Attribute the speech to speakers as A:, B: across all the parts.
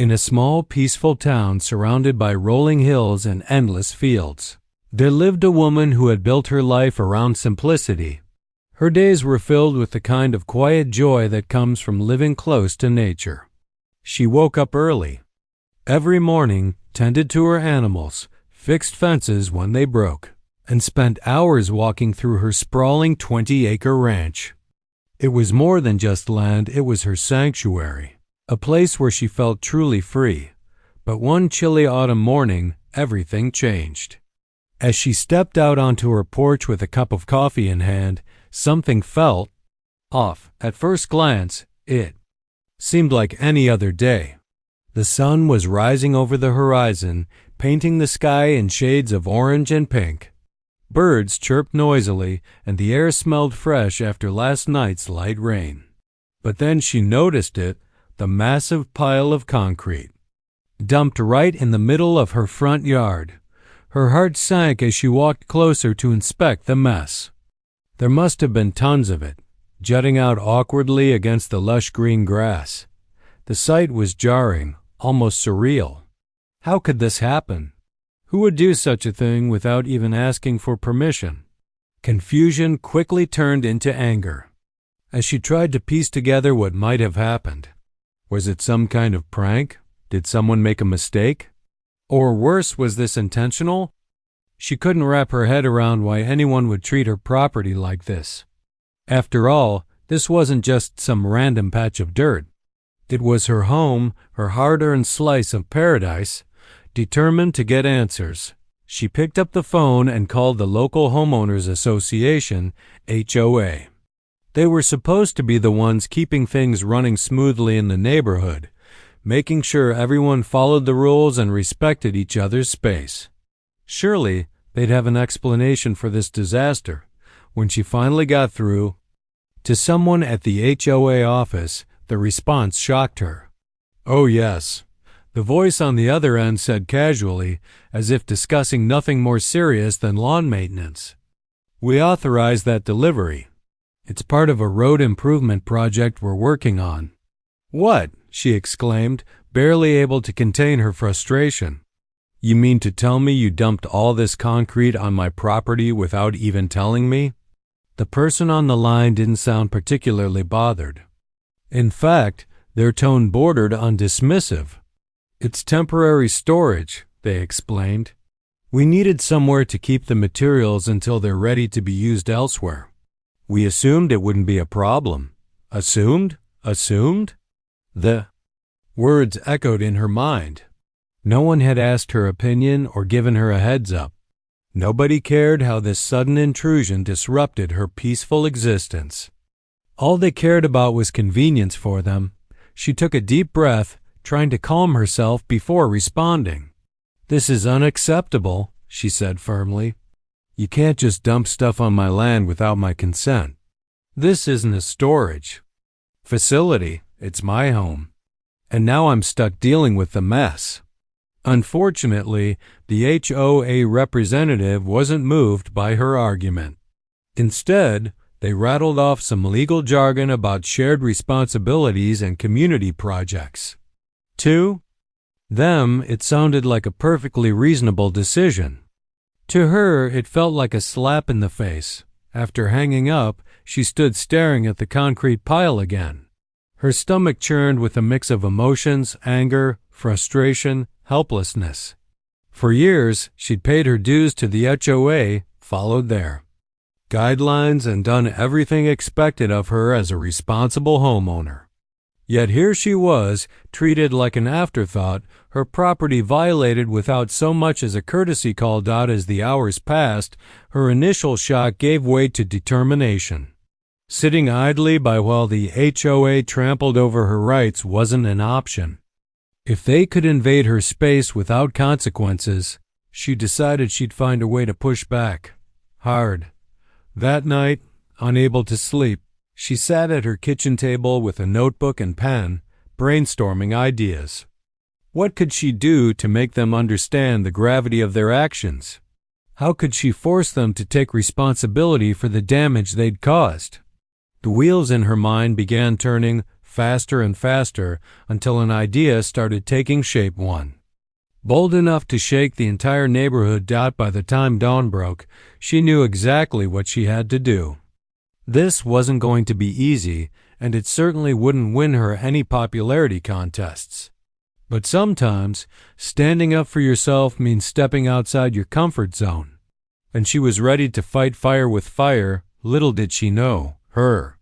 A: In a small, peaceful town surrounded by rolling hills and endless fields, there lived a woman who had built her life around simplicity. Her days were filled with the kind of quiet joy that comes from living close to nature. She woke up early every morning, tended to her animals, fixed fences when they broke, and spent hours walking through her sprawling 20-acre ranch. It was more than just land, it was her sanctuary, a place where she felt truly free. But one chilly autumn morning, everything changed. As she stepped out onto her porch with a cup of coffee in hand, something felt off. At first glance, it seemed like any other day. The sun was rising over the horizon, painting the sky in shades of orange and pink. Birds chirped noisily, and the air smelled fresh after last night's light rain. But then she noticed it, the massive pile of concrete, dumped right in the middle of her front yard. Her heart sank as she walked closer to inspect the mess. There must have been tons of it, jutting out awkwardly against the lush green grass. The sight was jarring, almost surreal. How could this happen? Who would do such a thing without even asking for permission? Confusion quickly turned into anger as she tried to piece together what might have happened. Was it some kind of prank? Did someone make a mistake? Or worse, was this intentional? She couldn't wrap her head around why anyone would treat her property like this. After all, this wasn't just some random patch of dirt. It was her home, her hard-earned slice of paradise. Determined to get answers, she picked up the phone and called the local homeowners association, HOA. They were supposed to be the ones keeping things running smoothly in the neighborhood, making sure everyone followed the rules and respected each other's space. Surely, they'd have an explanation for this disaster. When she finally got through to someone at the HOA office, the response shocked her. "Oh yes," the voice on the other end said casually, as if discussing nothing more serious than lawn maintenance. "We authorized that delivery. It's part of a road improvement project we're working on." "What?" she exclaimed, barely able to contain her frustration. "You mean to tell me you dumped all this concrete on my property without even telling me?" The person on the line didn't sound particularly bothered. In fact, their tone bordered on dismissive. "It's temporary storage," they explained. "We needed somewhere to keep the materials until they're ready to be used elsewhere. We assumed it wouldn't be a problem." Assumed? Assumed? The words echoed in her mind. No one had asked her opinion or given her a heads up. Nobody cared how this sudden intrusion disrupted her peaceful existence. All they cared about was convenience for them. She took a deep breath, trying to calm herself before responding. "This is unacceptable," she said firmly. "You can't just dump stuff on my land without my consent. This isn't a storage facility, it's my home. And now I'm stuck dealing with the mess." Unfortunately, the HOA representative wasn't moved by her argument. Instead, they rattled off some legal jargon about shared responsibilities and community projects. To them, it sounded like a perfectly reasonable decision. To her, it felt like a slap in the face. After hanging up, she stood staring at the concrete pile again. Her stomach churned with a mix of emotions, anger, frustration, helplessness. For years, she'd paid her dues to the HOA, followed their guidelines, and done everything expected of her as a responsible homeowner. Yet here she was, treated like an afterthought, her property violated without so much as a courtesy called out. As the hours passed, her initial shock gave way to determination. Sitting idly by while the HOA trampled over her rights wasn't an option. If they could invade her space without consequences, she decided she'd find a way to push back. Hard. That night, unable to sleep, she sat at her kitchen table with a notebook and pen, brainstorming ideas. What could she do to make them understand the gravity of their actions? How could she force them to take responsibility for the damage they'd caused? The wheels in her mind began turning, faster and faster, until an idea started taking shape. One bold enough to shake the entire neighborhood. By the time dawn broke, she knew exactly what she had to do. This wasn't going to be easy, and it certainly wouldn't win her any popularity contests. But sometimes, standing up for yourself means stepping outside your comfort zone. And she was ready to fight fire with fire. Little did she know, her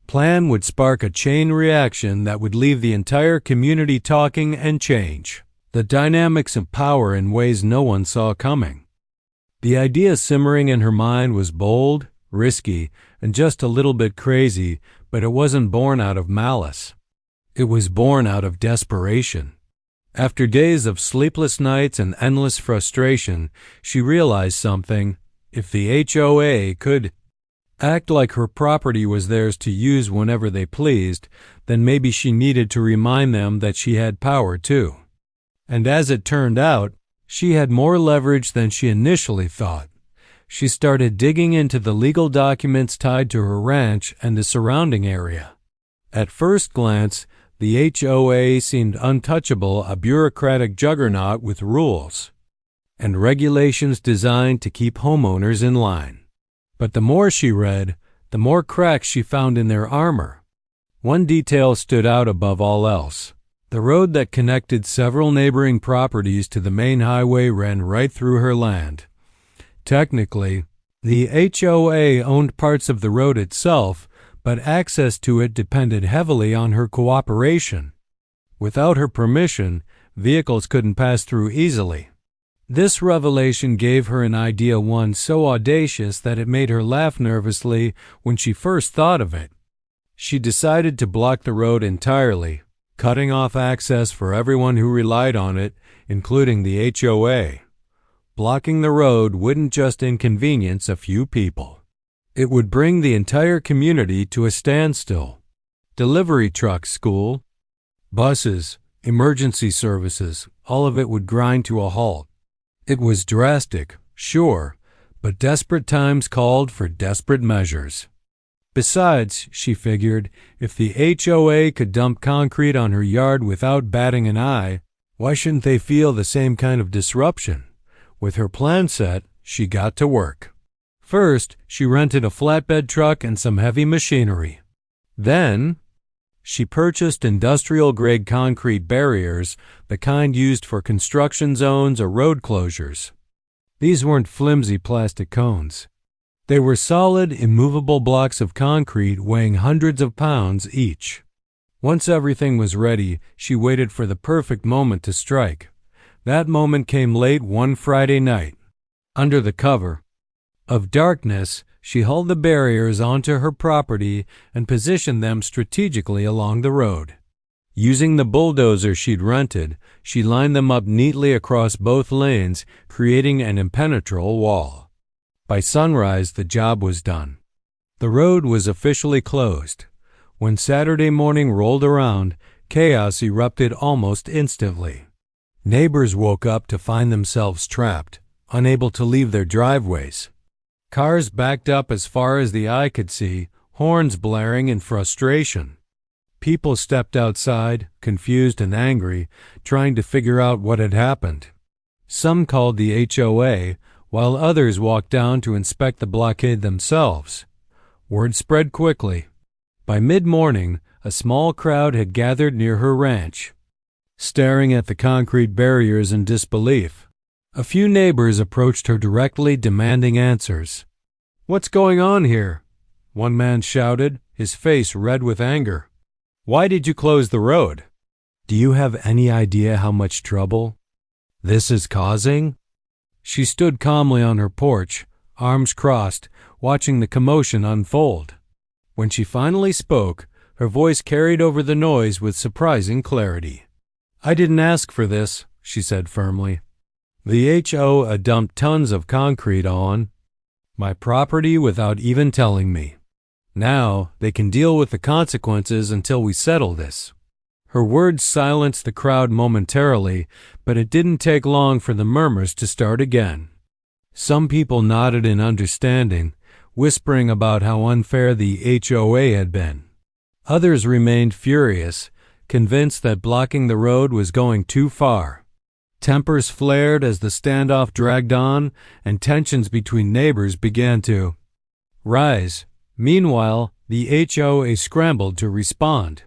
A: plan would spark a chain reaction that would leave the entire community talking and change the dynamics of power in ways no one saw coming. The idea simmering in her mind was bold, risky, and just a little bit crazy, but it wasn't born out of malice. It was born out of desperation. After days of sleepless nights and endless frustration, she realized something. If the HOA could act like her property was theirs to use whenever they pleased, then maybe she needed to remind them that she had power too. And as it turned out, she had more leverage than she initially thought. She started digging into the legal documents tied to her ranch and the surrounding area. At first glance, the HOA seemed untouchable, a bureaucratic juggernaut with rules and regulations designed to keep homeowners in line. But the more she read, the more cracks she found in their armor. One detail stood out above all else. The road that connected several neighboring properties to the main highway ran right through her land. Technically, the HOA owned parts of the road itself, but access to it depended heavily on her cooperation. Without her permission, vehicles couldn't pass through easily. This revelation gave her an idea, one so audacious that it made her laugh nervously when she first thought of it. She decided to block the road entirely, cutting off access for everyone who relied on it, including the HOA. Blocking the road wouldn't just inconvenience a few people. It would bring the entire community to a standstill. Delivery trucks, school, buses, emergency services, all of it would grind to a halt. It was drastic, sure, but desperate times called for desperate measures. Besides, she figured, if the HOA could dump concrete on her yard without batting an eye, why shouldn't they feel the same kind of disruption? With her plan set, she got to work. First, she rented a flatbed truck and some heavy machinery. Then, she purchased industrial-grade concrete barriers, the kind used for construction zones or road closures. These weren't flimsy plastic cones. They were solid, immovable blocks of concrete weighing hundreds of pounds each. Once everything was ready, she waited for the perfect moment to strike. That moment came late one Friday night. Under the cover of darkness, she hauled the barriers onto her property and positioned them strategically along the road. Using the bulldozer she'd rented, she lined them up neatly across both lanes, creating an impenetrable wall. By sunrise, the job was done. The road was officially closed. When Saturday morning rolled around, chaos erupted almost instantly. Neighbors woke up to find themselves trapped, unable to leave their driveways. Cars backed up as far as the eye could see, horns blaring in frustration. People stepped outside, confused and angry, trying to figure out what had happened. Some called the HOA, while others walked down to inspect the blockade themselves. Word spread quickly. By mid-morning, a small crowd had gathered near her ranch, staring at the concrete barriers in disbelief. A few neighbors approached her directly, demanding answers. "What's going on here?" one man shouted, his face red with anger. "Why did you close the road? Do you have any idea how much trouble this is causing?" She stood calmly on her porch, arms crossed, watching the commotion unfold. When she finally spoke, her voice carried over the noise with surprising clarity. "I didn't ask for this," she said firmly. "The HOA dumped tons of concrete on my property without even telling me. Now they can deal with the consequences until we settle this." Her words silenced the crowd momentarily, but it didn't take long for the murmurs to start again. Some people nodded in understanding, whispering about how unfair the HOA had been. Others remained furious, convinced that blocking the road was going too far. Tempers flared as the standoff dragged on, and tensions between neighbors began to rise. Meanwhile, the HOA scrambled to respond.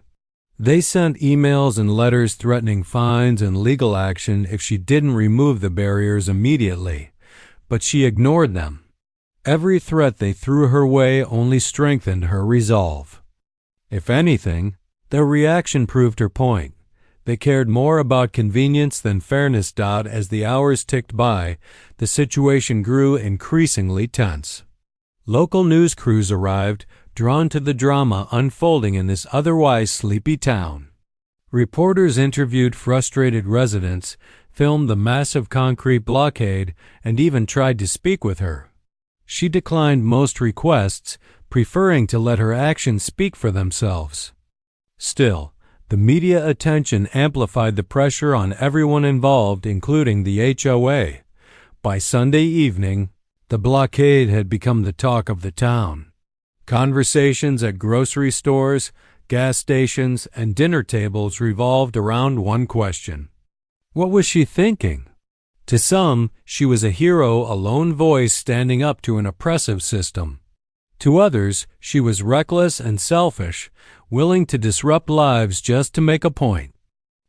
A: They sent emails and letters threatening fines and legal action if she didn't remove the barriers immediately, but she ignored them. Every threat they threw her way only strengthened her resolve. If anything, their reaction proved her point. They cared more about convenience than fairness. As the hours ticked by, the situation grew increasingly tense. Local news crews arrived, drawn to the drama unfolding in this otherwise sleepy town. Reporters interviewed frustrated residents, filmed the massive concrete blockade, and even tried to speak with her. She declined most requests, preferring to let her actions speak for themselves. Still, the media attention amplified the pressure on everyone involved, including the HOA. By Sunday evening, the blockade had become the talk of the town. Conversations at grocery stores, gas stations, and dinner tables revolved around one question. What was she thinking? To some, she was a hero, a lone voice standing up to an oppressive system. To others, she was reckless and selfish, willing to disrupt lives just to make a point.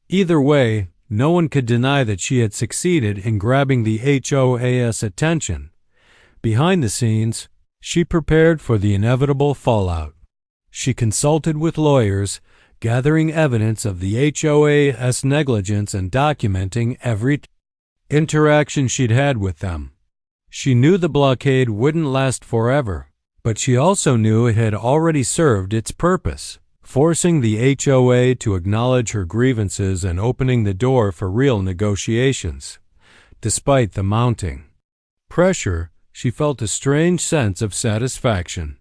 A: Either way, no one could deny that she had succeeded in grabbing the HOA's attention. Behind the scenes, she prepared for the inevitable fallout. She consulted with lawyers, gathering evidence of the HOA's negligence and documenting every interaction she'd had with them. She knew the blockade wouldn't last forever, but she also knew it had already served its purpose, forcing the HOA to acknowledge her grievances and opening the door for real negotiations. Despite the mounting pressure, she felt a strange sense of satisfaction.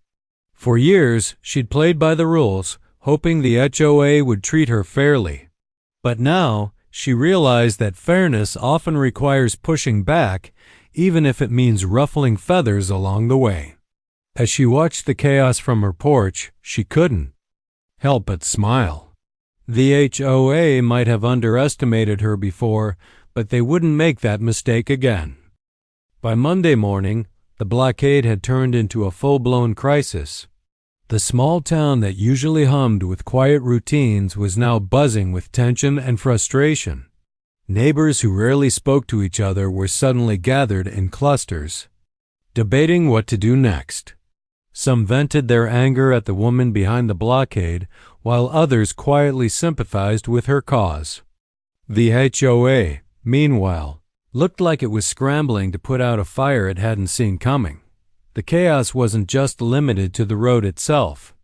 A: For years, she'd played by the rules, hoping the HOA would treat her fairly. But now, she realized that fairness often requires pushing back, even if it means ruffling feathers along the way. As she watched the chaos from her porch, she couldn't help but smile. The HOA might have underestimated her before, but they wouldn't make that mistake again. By Monday morning, the blockade had turned into a full-blown crisis. The small town that usually hummed with quiet routines was now buzzing with tension and frustration. Neighbors who rarely spoke to each other were suddenly gathered in clusters, debating what to do next. Some vented their anger at the woman behind the blockade, while others quietly sympathized with her cause. The HOA, meanwhile, looked like it was scrambling to put out a fire it hadn't seen coming. The chaos wasn't just limited to the road itself.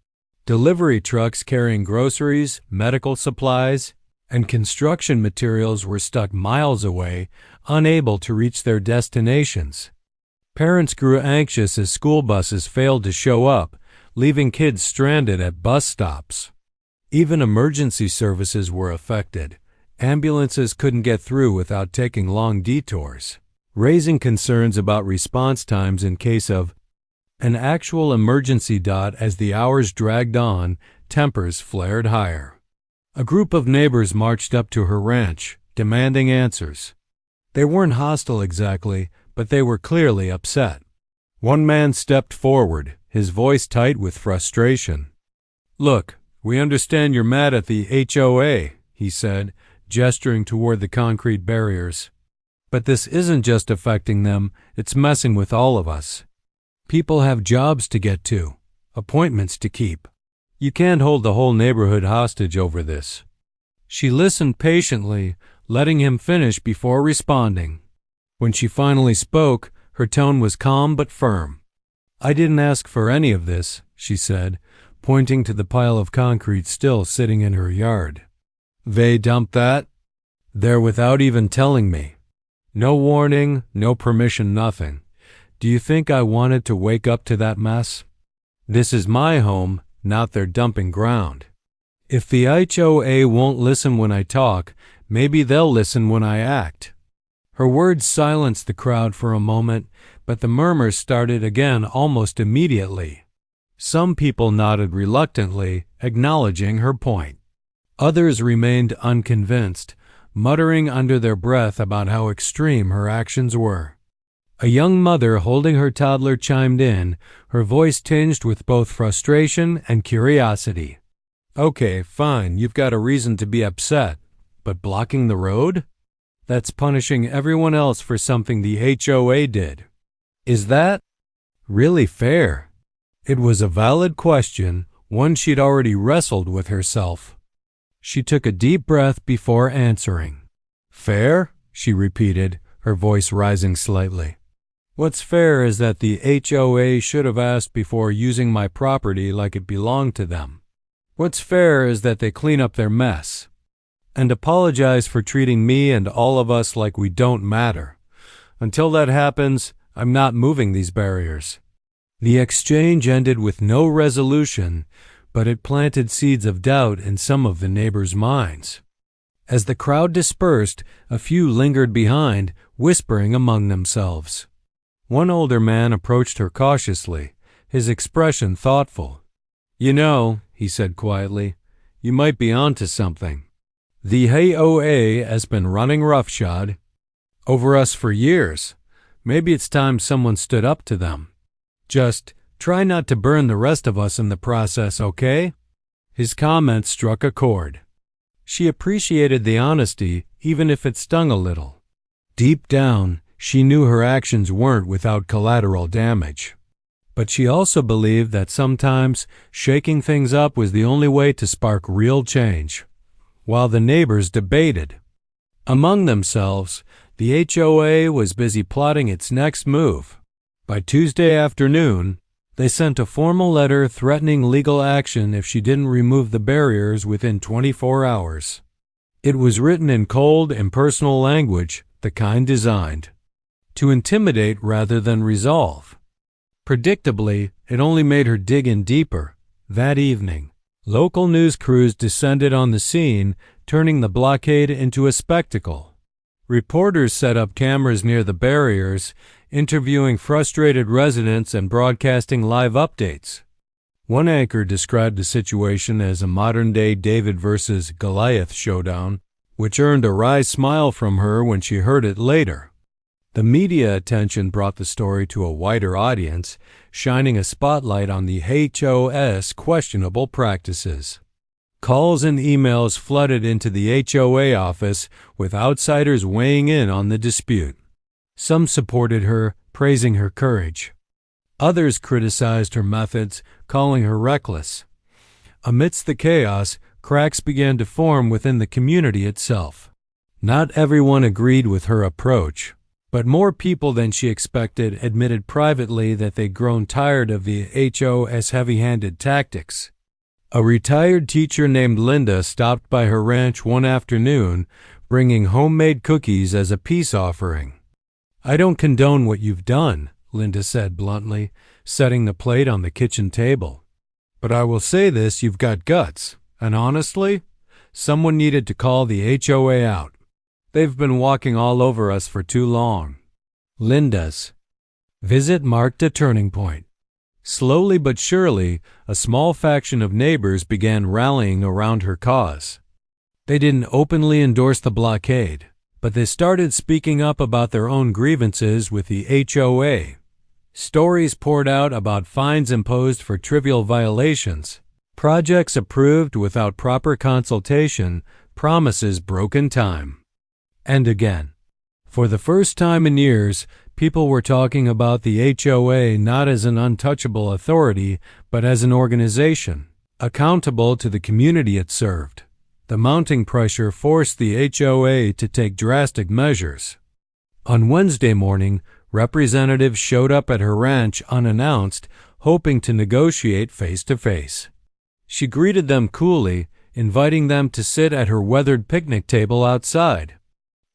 A: Delivery trucks carrying groceries, medical supplies, and construction materials were stuck miles away, unable to reach their destinations. Parents grew anxious as school buses failed to show up, leaving kids stranded at bus stops. Even emergency services were affected. Ambulances couldn't get through without taking long detours, raising concerns about response times in case of an actual emergency. As the hours dragged on, tempers flared higher. A group of neighbors marched up to her ranch, demanding answers. They weren't hostile exactly, but they were clearly upset. One man stepped forward, his voice tight with frustration. "Look, we understand you're mad at the HOA," he said, gesturing toward the concrete barriers. "But this isn't just affecting them, it's messing with all of us. People have jobs to get to, appointments to keep. You can't hold the whole neighborhood hostage over this." She listened patiently, letting him finish before responding. When she finally spoke, her tone was calm but firm. "I didn't ask for any of this," she said, pointing to the pile of concrete still sitting in her yard. "They dumped that there without even telling me. No warning, no permission, nothing. Do you think I wanted to wake up to that mess? This is my home, not their dumping ground. If the HOA won't listen when I talk, maybe they'll listen when I act." Her words silenced the crowd for a moment, but the murmurs started again almost immediately. Some people nodded reluctantly, acknowledging her point. Others remained unconvinced, muttering under their breath about how extreme her actions were. A young mother holding her toddler chimed in, her voice tinged with both frustration and curiosity. "Okay, fine, you've got a reason to be upset, but blocking the road? That's punishing everyone else for something the HOA did. Is that really fair?" It was a valid question, one she'd already wrestled with herself. She took a deep breath before answering. "Fair?" she repeated, her voice rising slightly. "What's fair is that the HOA should have asked before using my property like it belonged to them. What's fair is that they clean up their mess and apologize for treating me and all of us like we don't matter. Until that happens, I'm not moving these barriers." The exchange ended with no resolution, but it planted seeds of doubt in some of the neighbors' minds. As the crowd dispersed, a few lingered behind, whispering among themselves. One older man approached her cautiously, his expression thoughtful. "You know," he said quietly, "you might be onto something. The HOA has been running roughshod over us for years. Maybe it's time someone stood up to them. Just try not to burn the rest of us in the process, okay?" His comment struck a chord. She appreciated the honesty, even if it stung a little. Deep down, she knew her actions weren't without collateral damage. But she also believed that sometimes shaking things up was the only way to spark real change. While the neighbors debated among themselves, the HOA was busy plotting its next move. By Tuesday afternoon, they sent a formal letter threatening legal action if she didn't remove the barriers within 24 hours. It was written in cold, impersonal language, the kind designed to intimidate rather than resolve. Predictably, it only made her dig in deeper. That evening, local news crews descended on the scene, turning the blockade into a spectacle. Reporters set up cameras near the barriers, interviewing frustrated residents and broadcasting live updates. One anchor described the situation as a modern-day David versus Goliath showdown, which earned a wry smile from her when she heard it later. The media attention brought the story to a wider audience, shining a spotlight on the HOA's questionable practices. Calls and emails flooded into the HOA office, with outsiders weighing in on the dispute. Some supported her, praising her courage. Others criticized her methods, calling her reckless. Amidst the chaos, cracks began to form within the community itself. Not everyone agreed with her approach, but more people than she expected admitted privately that they'd grown tired of the HOA's heavy-handed tactics. A retired teacher named Linda stopped by her ranch one afternoon, bringing homemade cookies as a peace offering. "I don't condone what you've done," Linda said bluntly, setting the plate on the kitchen table. "But I will say this, you've got guts, and honestly, someone needed to call the HOA out. They've been walking all over us for too long." Linda's visit marked a turning point. Slowly but surely, a small faction of neighbors began rallying around her cause. They didn't openly endorse the blockade, but they started speaking up about their own grievances with the HOA. Stories poured out about fines imposed for trivial violations, projects approved without proper consultation, promises broken time and again. For the first time in years, people were talking about the HOA not as an untouchable authority, but as an organization, accountable to the community it served. The mounting pressure forced the HOA to take drastic measures. On Wednesday morning, representatives showed up at her ranch unannounced, hoping to negotiate face-to-face. She greeted them coolly, inviting them to sit at her weathered picnic table outside.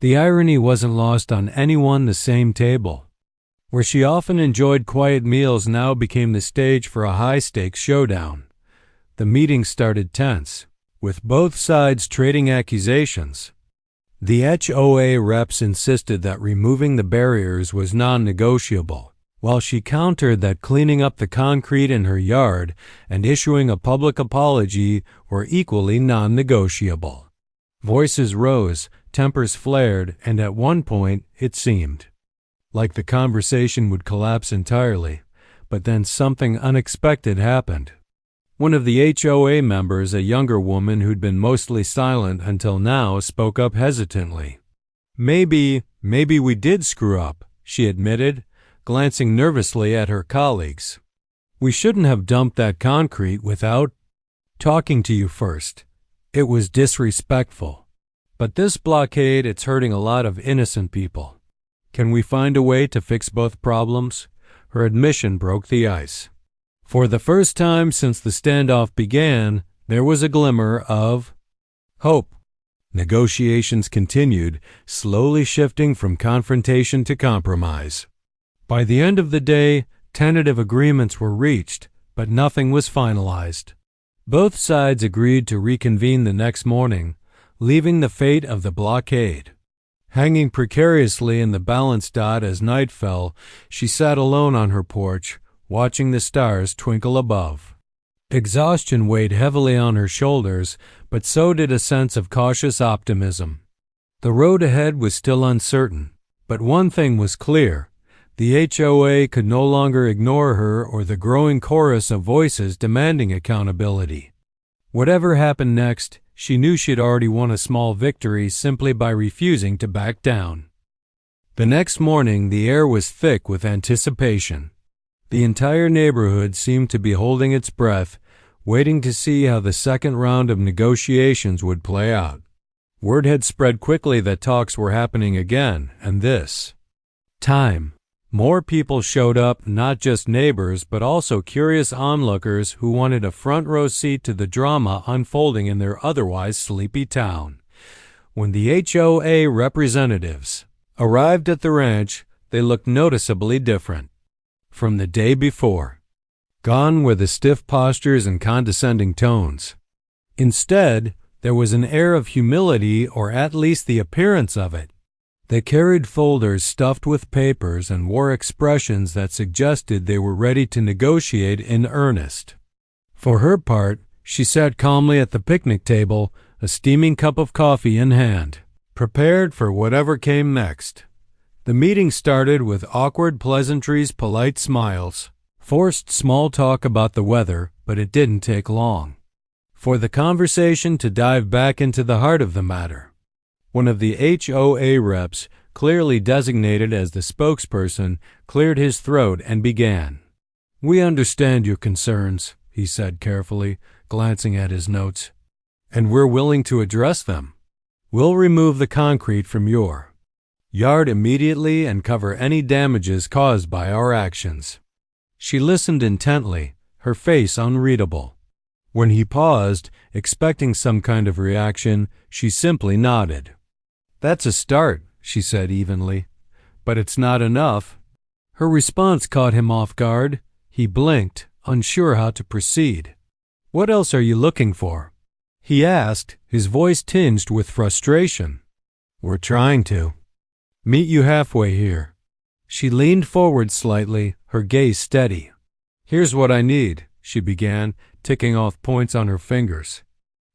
A: The irony wasn't lost on anyone. The same table, where she often enjoyed quiet meals, now became the stage for a high-stakes showdown. The meeting started tense, with both sides trading accusations. The HOA reps insisted that removing the barriers was non-negotiable. while she countered that cleaning up the concrete in her yard and issuing a public apology were equally non-negotiable. Voices rose, tempers flared, and at one point, it seemed like the conversation would collapse entirely. But then something unexpected happened. One of the HOA members, a younger woman who'd been mostly silent until now, spoke up hesitantly. Maybe we did screw up, she admitted, glancing nervously at her colleagues. We shouldn't have dumped that concrete without talking to you first. It was disrespectful. But this blockade, it's hurting a lot of innocent people. Can we find a way to fix both problems? Her admission broke the ice. For the first time since the standoff began, there was a glimmer of hope. Negotiations continued, slowly shifting from confrontation to compromise. By the end of the day, tentative agreements were reached, but nothing was finalized. Both sides agreed to reconvene the next morning, leaving the fate of the blockade hanging precariously in the balance dot. As night fell, she sat alone on her porch, watching the stars twinkle above. Exhaustion weighed heavily on her shoulders, but so did a sense of cautious optimism. The road ahead was still uncertain, but one thing was clear. The HOA could no longer ignore her or the growing chorus of voices demanding accountability. Whatever happened next, she knew she'd already won a small victory simply by refusing to back down. The next morning, the air was thick with anticipation. The entire neighborhood seemed to be holding its breath, waiting to see how the second round of negotiations would play out. Word had spread quickly that talks were happening again, and this time, more people showed up, not just neighbors, but also curious onlookers who wanted a front-row seat to the drama unfolding in their otherwise sleepy town. When the HOA representatives arrived at the ranch, they looked noticeably different from the day before. Gone were the stiff postures and condescending tones. Instead, there was an air of humility, or at least the appearance of it. They carried folders stuffed with papers and wore expressions that suggested they were ready to negotiate in earnest. For her part, she sat calmly at the picnic table, a steaming cup of coffee in hand, prepared for whatever came next. The meeting started with awkward pleasantries, polite smiles, forced small talk about the weather, but it didn't take long for the conversation to dive back into the heart of the matter. One of the HOA reps, clearly designated as the spokesperson, cleared his throat and began. "We understand your concerns," he said carefully, glancing at his notes, "and we're willing to address them. We'll remove the concrete from your yard immediately and cover any damages caused by our actions." She listened intently, her face unreadable. When he paused, expecting some kind of reaction, she simply nodded. "That's a start," she said evenly, "but it's not enough." Her response caught him off guard. He blinked, unsure how to proceed. "What else are you looking for?" he asked, his voice tinged with frustration. "We're trying to meet you halfway here." She leaned forward slightly, her gaze steady. "Here's what I need," she began, ticking off points on her fingers.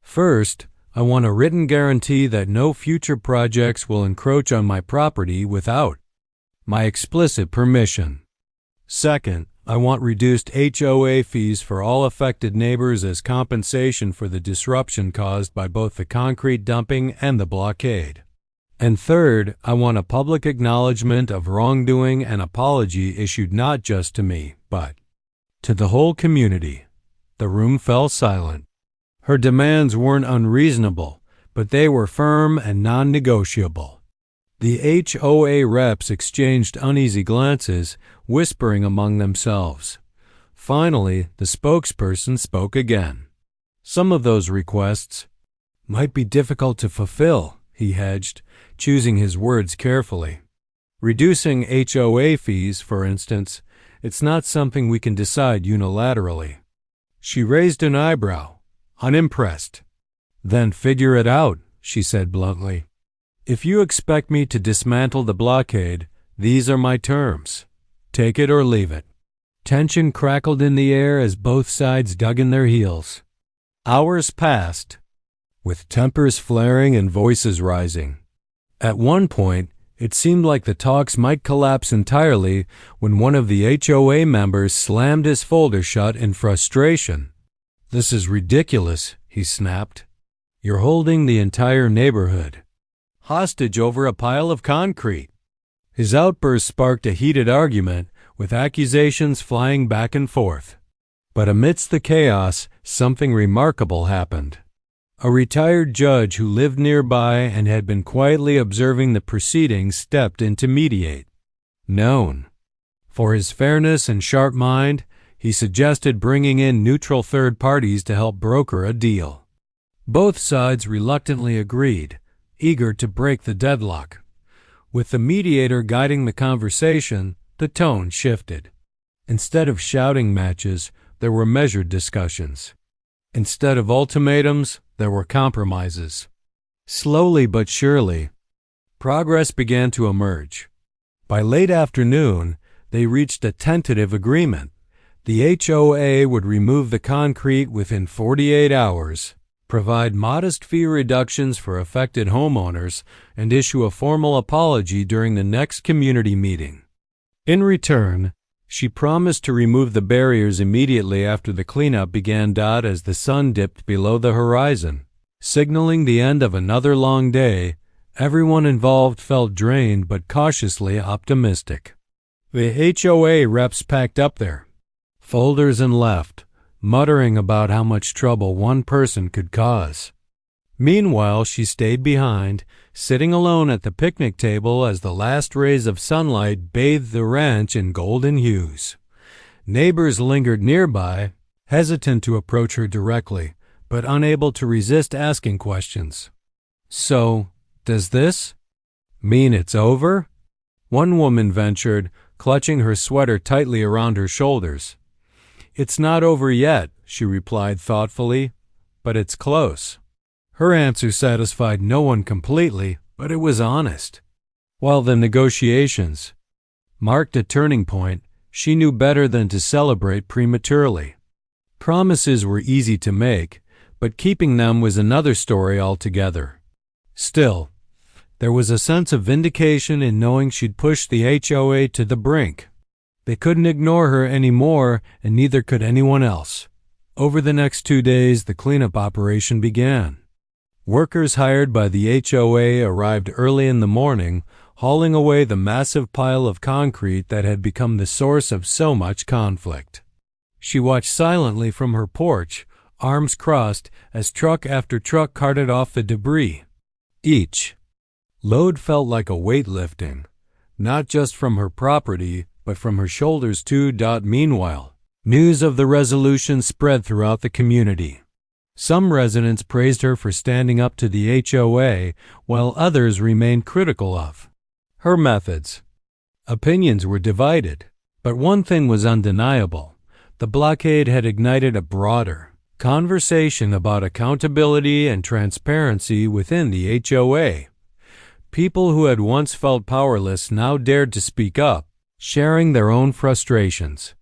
A: "First, I want a written guarantee that no future projects will encroach on my property without my explicit permission. Second, I want reduced HOA fees for all affected neighbors as compensation for the disruption caused by both the concrete dumping and the blockade. And third, I want a public acknowledgement of wrongdoing and apology issued not just to me, but to the whole community." The room fell silent. Her demands weren't unreasonable, but they were firm and non-negotiable. The HOA reps exchanged uneasy glances, whispering among themselves. Finally, the spokesperson spoke again. "Some of those requests might be difficult to fulfill," he hedged, choosing his words carefully. "Reducing HOA fees, for instance, it's not something we can decide unilaterally." She raised an eyebrow, unimpressed. "Then figure it out," she said bluntly. "If you expect me to dismantle the blockade, these are my terms. Take it or leave it. Tension crackled in the air as both sides dug in their heels. Hours passed, with tempers flaring and voices rising. At one point, it seemed like the talks might collapse entirely when one of the HOA members slammed his folder shut in frustration. "This is ridiculous," he snapped. "You're holding the entire neighborhood hostage over a pile of concrete." His outburst sparked a heated argument, with accusations flying back and forth. But amidst the chaos, something remarkable happened. A retired judge who lived nearby and had been quietly observing the proceedings stepped in to mediate. Known for his fairness and sharp mind, he suggested bringing in neutral third parties to help broker a deal. Both sides reluctantly agreed, eager to break the deadlock. With the mediator guiding the conversation, the tone shifted. Instead of shouting matches, there were measured discussions. Instead of ultimatums, there were compromises. Slowly but surely, progress began to emerge. By late afternoon, they reached a tentative agreement. The HOA would remove the concrete within 48 hours, provide modest fee reductions for affected homeowners, and issue a formal apology during the next community meeting. In return, she promised to remove the barriers immediately after the cleanup began. As the sun dipped below the horizon, signaling the end of another long day, everyone involved felt drained but cautiously optimistic. The HOA reps packed up their folders and left, muttering about how much trouble one person could cause. Meanwhile, she stayed behind, sitting alone at the picnic table as the last rays of sunlight bathed the ranch in golden hues. Neighbors lingered nearby, hesitant to approach her directly, but unable to resist asking questions. "So, does this mean it's over?" One woman ventured, clutching her sweater tightly around her shoulders. "It's not over yet," she replied thoughtfully, "but it's close." Her answer satisfied no one completely, but it was honest. While the negotiations marked a turning point, she knew better than to celebrate prematurely. Promises were easy to make, but keeping them was another story altogether. Still, there was a sense of vindication in knowing she'd pushed the HOA to the brink. They couldn't ignore her anymore, and neither could anyone else. Over the next 2 days, the cleanup operation began. Workers hired by the HOA arrived early in the morning, hauling away the massive pile of concrete that had become the source of so much conflict. She watched silently from her porch, arms crossed, as truck after truck carted off the debris. Each load felt like a weight lifting, not just from her property, but from her shoulders too. Meanwhile, news of the resolution spread throughout the community. Some residents praised her for standing up to the HOA, while others remained critical of her methods. Opinions were divided, but one thing was undeniable. The blockade had ignited a broader conversation about accountability and transparency within the HOA. People who had once felt powerless now dared to speak up, sharing their own frustrations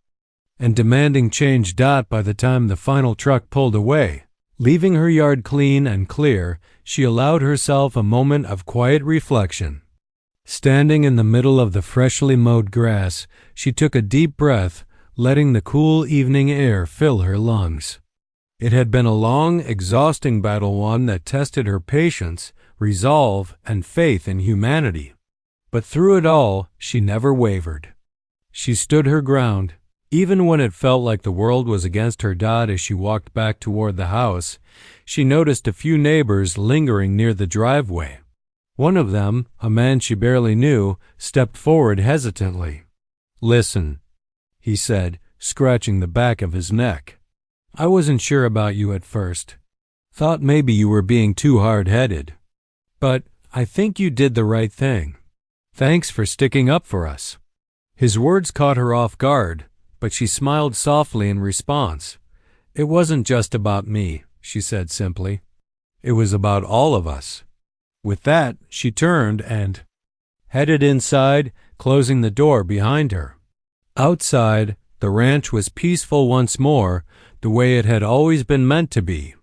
A: and demanding change. By the time the final truck pulled away, leaving her yard clean and clear, she allowed herself a moment of quiet reflection. Standing in the middle of the freshly mowed grass, she took a deep breath, letting the cool evening air fill her lungs. It had been a long, exhausting battle, one that tested her patience, resolve, and faith in humanity. But through it all, she never wavered. She stood her ground, even when it felt like the world was against her. As she walked back toward the house, she noticed a few neighbors lingering near the driveway. One of them, a man she barely knew, stepped forward hesitantly. "Listen," he said, scratching the back of his neck. "I wasn't sure about you at first. Thought maybe you were being too hard-headed. But I think you did the right thing. Thanks for sticking up for us." His words caught her off guard, but she smiled softly in response. "It wasn't just about me," she said simply. "It was about all of us." With that, she turned and headed inside, closing the door behind her. Outside, the ranch was peaceful once more, the way it had always been meant to be.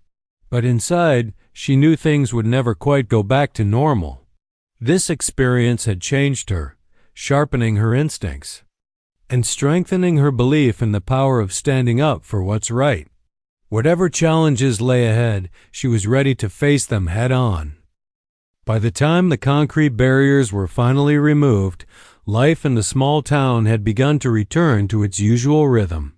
A: But inside, she knew things would never quite go back to normal. This experience had changed her, sharpening her instincts, and strengthening her belief in the power of standing up for what's right. Whatever challenges lay ahead, she was ready to face them head on. By the time the concrete barriers were finally removed, life in the small town had begun to return to its usual rhythm.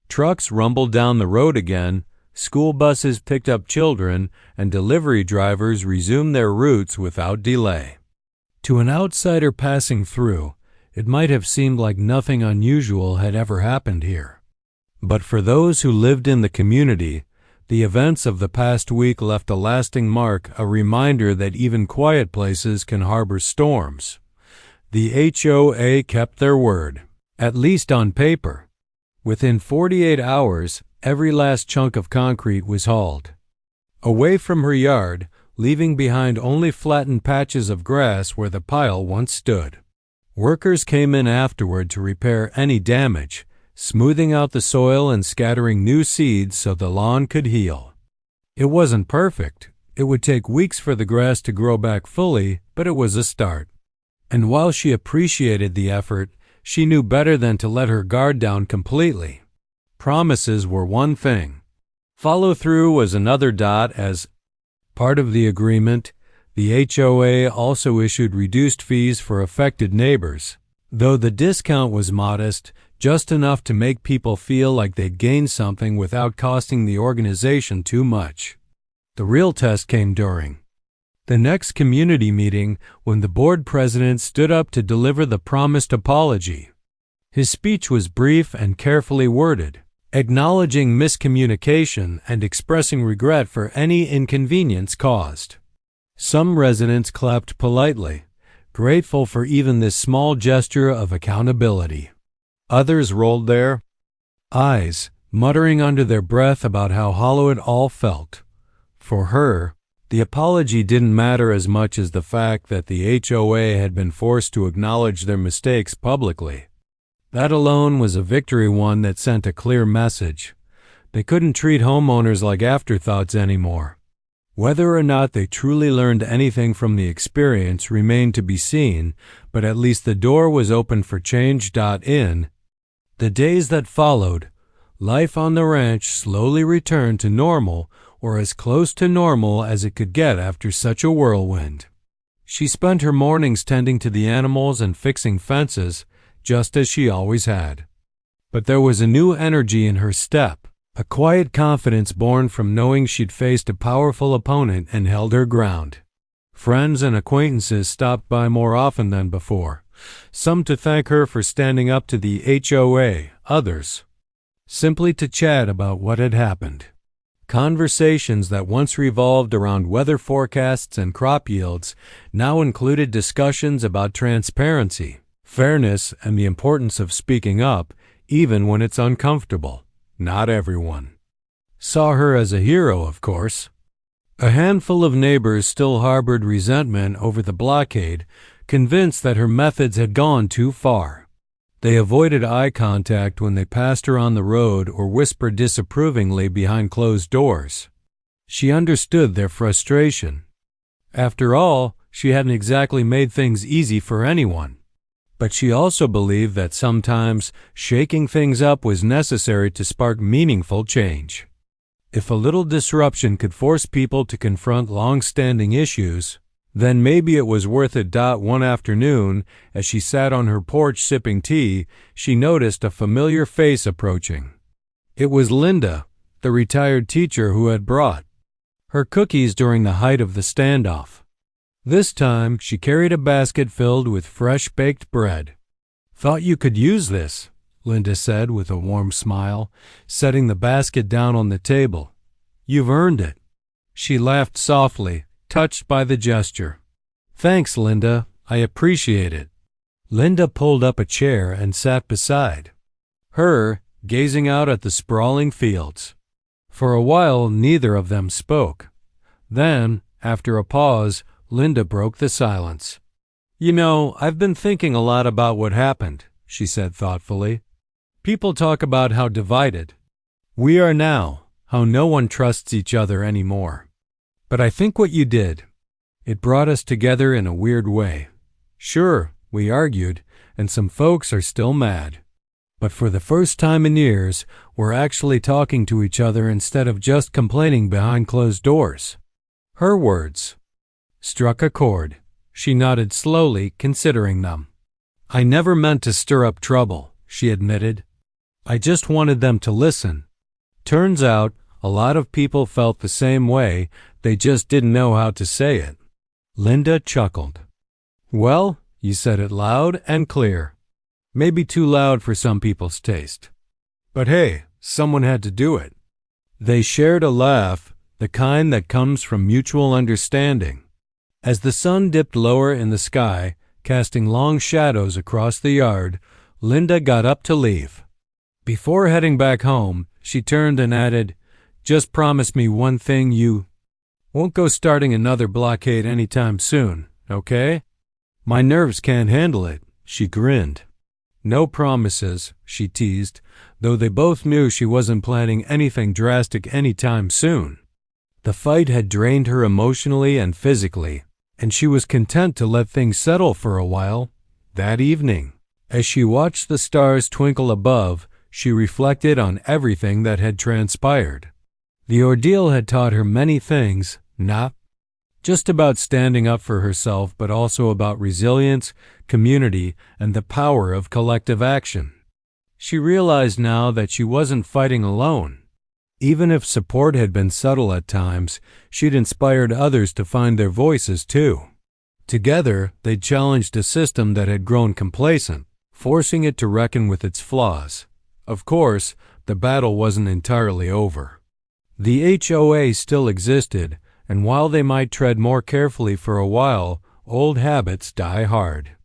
A: Trucks rumbled down the road again, school buses picked up children, and delivery drivers resumed their routes without delay. To an outsider passing through, it might have seemed like nothing unusual had ever happened here. But for those who lived in the community, the events of the past week left a lasting mark, a reminder that even quiet places can harbor storms. The HOA kept their word, at least on paper. Within 48 hours, every last chunk of concrete was hauled away from her yard, leaving behind only flattened patches of grass where the pile once stood. Workers came in afterward to repair any damage, smoothing out the soil and scattering new seeds so the lawn could heal. It wasn't perfect. It would take weeks for the grass to grow back fully, but it was a start. And while she appreciated the effort, she knew better than to let her guard down completely. Promises were one thing. Follow-through was another. As part of the agreement, the HOA also issued reduced fees for affected neighbors, though the discount was modest, just enough to make people feel like they'd gained something without costing the organization too much. The real test came during the next community meeting, when the board president stood up to deliver the promised apology. His speech was brief and carefully worded, acknowledging miscommunication and expressing regret for any inconvenience caused. Some residents clapped politely, grateful for even this small gesture of accountability. Others rolled their eyes, muttering under their breath about how hollow it all felt. For her, the apology didn't matter as much as the fact that the HOA had been forced to acknowledge their mistakes publicly. That alone was a victory, one that sent a clear message. They couldn't treat homeowners like afterthoughts anymore. Whether or not they truly learned anything from the experience remained to be seen, but at least the door was open for change. In the days that followed, life on the ranch slowly returned to normal, or as close to normal as it could get after such a whirlwind. She spent her mornings tending to the animals and fixing fences, just as she always had. But there was a new energy in her step, a quiet confidence born from knowing she'd faced a powerful opponent and held her ground. Friends and acquaintances stopped by more often than before, some to thank her for standing up to the HOA, others simply to chat about what had happened. Conversations that once revolved around weather forecasts and crop yields now included discussions about transparency, fairness, and the importance of speaking up, even when it's uncomfortable. Not everyone saw her as a hero, of course. A handful of neighbors still harbored resentment over the blockade, convinced that her methods had gone too far. They avoided eye contact when they passed her on the road or whispered disapprovingly behind closed doors. She understood their frustration. After all, she hadn't exactly made things easy for anyone. But she also believed that sometimes shaking things up was necessary to spark meaningful change. If a little disruption could force people to confront long-standing issues, then maybe it was worth it. One afternoon, as she sat on her porch sipping tea, she noticed a familiar face approaching. It was Linda, the retired teacher who had brought her cookies during the height of the standoff. This time, she carried a basket filled with fresh baked bread. "Thought you could use this," Linda said with a warm smile, setting the basket down on the table. "You've earned it." She laughed softly, touched by the gesture. "Thanks, Linda. I appreciate it." Linda pulled up a chair and sat beside her, gazing out at the sprawling fields. For a while, neither of them spoke. Then, after a pause, Linda broke the silence. "You know, I've been thinking a lot about what happened," she said thoughtfully. People talk about how divided we are now, how no one trusts each other anymore. But I think what you did, it brought us together in a weird way. Sure, we argued, and some folks are still mad. But for the first time in years, we're actually talking to each other instead of just complaining behind closed doors. Her words struck a chord. She nodded slowly, considering them. I never meant to stir up trouble, she admitted. I just wanted them to listen. Turns out, a lot of people felt the same way, they just didn't know how to say it. Linda chuckled. Well, you said it loud and clear. Maybe too loud for some people's taste. But hey, someone had to do it. They shared a laugh, the kind that comes from mutual understanding. As the sun dipped lower in the sky, casting long shadows across the yard, Linda got up to leave. Before heading back home, she turned and added, Just promise me one thing, you won't go starting another blockade anytime soon, okay? My nerves can't handle it, she grinned. No promises, she teased, though they both knew she wasn't planning anything drastic anytime soon. The fight had drained her emotionally and physically, and she was content to let things settle for a while. That evening, as she watched the stars twinkle above, she reflected on everything that had transpired. The ordeal had taught her many things, not just about standing up for herself, but also about resilience, community, and the power of collective action. She realized now that she wasn't fighting alone. Even if support had been subtle at times, she'd inspired others to find their voices too. Together, they'd challenged a system that had grown complacent, forcing it to reckon with its flaws. Of course, the battle wasn't entirely over. The HOA still existed, and while they might tread more carefully for a while, old habits die hard.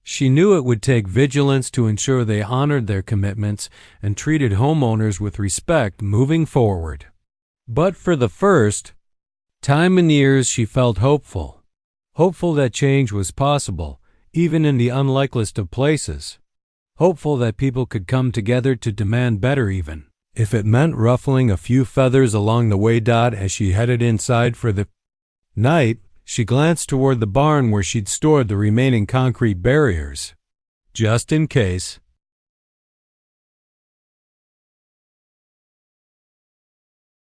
A: She knew it would take vigilance to ensure they honored their commitments and treated homeowners with respect moving forward. But for the first time in years, she felt hopeful. Hopeful that change was possible, even in the unlikeliest of places. Hopeful that people could come together to demand better even, if it meant ruffling a few feathers along the way. As she headed inside for the night, she glanced toward the barn where she'd stored the remaining concrete barriers. Just in case,